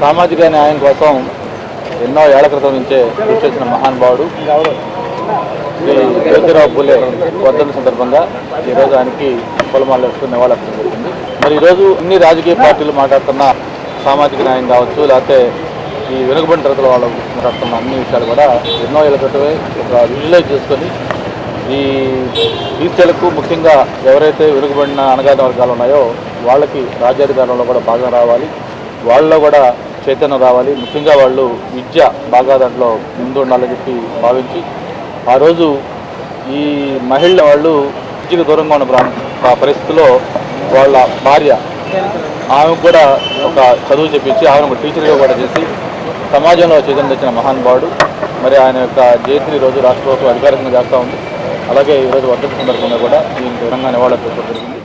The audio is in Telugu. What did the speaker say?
సామాజిక న్యాయం కోసం ఎన్నో ఏళ్ల క్రితం నుంచే కృషి చేసిన మహానుభావుడు శ్రీ జ్యోతిరావు పూలే వర్ధంతి సందర్భంగా ఈరోజు ఆయనకి పూలమాలలు వేసుకుని నివాళులర్పించడం జరిగింది. మరి ఈరోజు అన్ని రాజకీయ పార్టీలు మాట్లాడుతున్న సామాజిక న్యాయం కావచ్చు, లేకపోతే ఈ వెనుకబడిన తరగతుల వాళ్ళు మాట్లాడుతున్న అన్ని విషయాలు కూడా ఎన్నో ఏళ్ళ క్రితమే ఒక విజువలైజ్ చేసుకొని ఈ బీసీలకు ముఖ్యంగా ఎవరైతే వెనుకబడిన అణగారిన వర్గాలు ఉన్నాయో వాళ్ళకి రాజ్యాధికారంలో కూడా భాగం రావాలి, వాళ్ళలో కూడా చైతన్యం రావాలి, ముఖ్యంగా వాళ్ళు విద్య బాగా దాంట్లో ముందు ఉండాలని చెప్పి భావించి ఆ రోజు ఈ మహిళ వాళ్ళు విద్యకు దూరంగా ఉన్న పరిస్థితిలో వాళ్ళ భార్య ఆమెకు కూడా ఒక చదువు చెప్పించి ఆమెను ఒక టీచర్గా కూడా చేసి సమాజంలో చైతన్యం తెచ్చిన మహానుభావుడు. మరి ఆయన యొక్క జయంతిని ఈరోజు రాష్ట్ర ప్రభుత్వం అధికారికంగా చేస్తూ ఉంది. అలాగే ఈరోజు వర్ధంతి సందర్భంగా కూడా దీనికి ఘనంగా నివాళులర్పించడం జరిగింది.